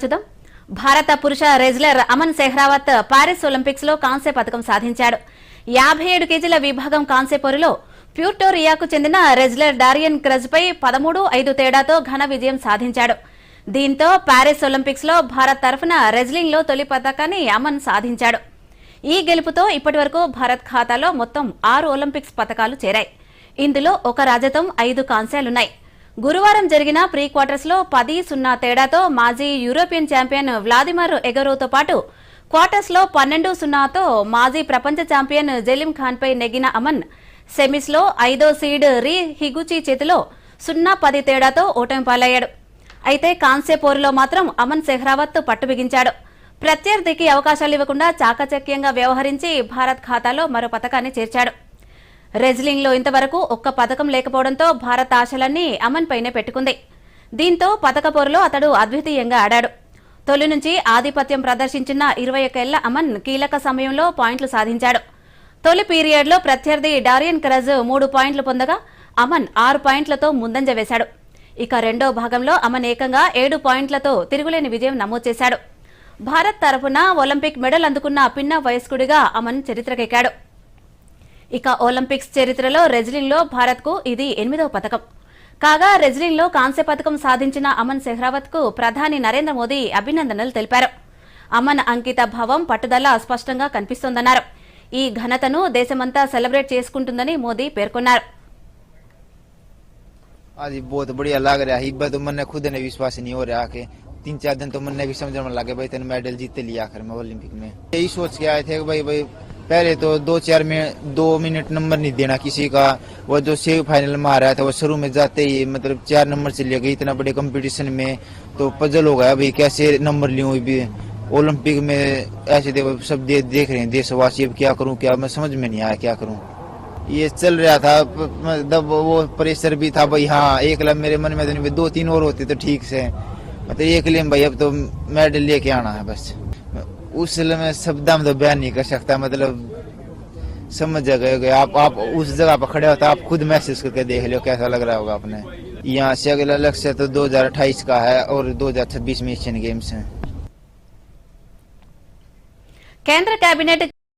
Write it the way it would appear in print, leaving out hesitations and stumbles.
చూద్దాం. భారత పురుష wrestler Aman Sehrawat Paris Olympics లో కాంస్య పతకం సాధించాడు. 57 కేజీల విభాగం కాంస్య పోరులో ప్యూర్టోరియాకు చెందిన రెజ్లర్ డారియన్ క్రజ్ పై 13-5 తేడాతో ఘన విజయం సాధించాడు. దీంతో పారిస్ ఒలింపిక్స్ లో భారత్ తరఫున రెజ్లింగ్ లో తొలి పతకాన్ని అమన్ సాధించాడు. ఈ గెలుపుతో ఇప్పటివరకు భారత్ ఖాతాలో మొత్తం 6 ఒలింపిక్స్ పతకాలు చేరాయి. ఇందులో 1 రజతం 5 కాంస్యాలున్నాయి. గురువారం జరిగిన ప్రీ క్వార్టర్స్ లో 10-0 తేడాతో మాజీ యూరోపియన్ ఛాంపియన్ వ్లాదిమిర్ ఎగరోతో పాటు క్వార్టర్స్ లో 12-0తో మాజీ ప్రపంచ ఛాంపియన్ జలీం ఖాన్ పై నెగ్గిన అమన్ సెమీస్ లో 5వ సీడ్ రీ హిగుచి చేతిలో 0-10 తేడాతో ఓటమి పాలయ్యాడు. అయితే కాంస్య పోరులో మాత్రం అమన్ సెహ్రావత్ పట్టు బిగించాడు. ప్రత్యర్థికి అవకాశాలు ఇవ్వకుండా చాకచక్యంగా వ్యవహరించి భారత్ ఖాతాలో మరో పతకాన్ని చేర్చాడు. రెజ్లింగ్ లో ఇంతవరకు ఒక్క పతకం లేకపోవడంతో భారత్ ఆశలన్నీ అమన్ పైనే పెట్టుకుంది. దీంతో పతక పోరులో అతడు అద్వితీయంగా ఆడాడు. తొలి నుంచి ఆధిపత్యం ప్రదర్శించిన 21 ఏళ్ల అమన్ కీలక సమయంలో పాయింట్లు సాధించాడు. తొలి పీరియడ్ లో ప్రత్యర్థి డారియన్ క్రజ్ 3 పాయింట్లు పొందగా అమన్ 6 పాయింట్లతో ముందంజ వేశాడు. ఇక రెండో భాగంలో అమన్ ఏకంగా 7 పాయింట్లతో తిరుగులేని విజయం నమోదు చేశాడు. భారత్ తరఫున ఒలింపిక్ మెడల్ అందుకున్న పిన్న వయస్కుడిగా అమన్ చరిత్రకెక్కాడు. ఇక ఒలింపిక్స్ చరిత్రలో రెజ్లింగ్ లో భారత్ కు ఇది 8వ పతకం కాగా, రెజ్లింగ్ లో కాంస్య పతకం సాధించిన అమన్ సెహ్రావత్ కు ప్రధాని నరేంద్ర మోదీ అభినందనలు తెలిపారు. అమన్ అంకిత భావం పట్టుదల స్పష్టంగా కనిపిస్తోందన్నారు. ఈ ఘనతను దేశమంతా సెలబ్రేట్ చేసుకుంటుందని మోదీ పేర్కొన్నారు. आज बहुत बढ़िया लग रहा है। इस बार तो मन खुद ने विश्वास नहीं हो रहा कि 3-4 दिन तो मन ने भी समझने लगे भाई तेने मेडल जीते लिया आखिर में ओलंपिक में। यही सोच के आए थे कि भाई पहले तो 2 मिनट नंबर नहीं देना किसी का। वो जो सेमीफाइनल में आ रहा था वो शुरू में जाते ही मतलब 4 नंबर से ले गई। इतना बड़े कंपटीशन में तो पजल हो गया भाई कैसे नंबर लूं। भी ओलंपिक में ऐसे सब देख रहे हैं देशवासी, अब क्या करूं क्या मैं समझ में नहीं आया क्या करूं। ये चल रहा था मतलब वो प्रेशर भी था भाई। हाँ एक लब मेरे मन में तो नहीं 2-3 और होते तो ठीक से मतलब एक लिए भाई अब तो मेडल लेके आना है बस। उस में शब्द में तो बयान नहीं कर सकता मतलब समझ गए आप उस जगह पर खड़े होता आप खुद महसूस करके देख लो कैसा लग रहा होगा आपने। यहाँ से अगला लक्ष्य तो 2028 का है और 2026 में एशियन गेम्स है। కేంద్ర కేబినెట్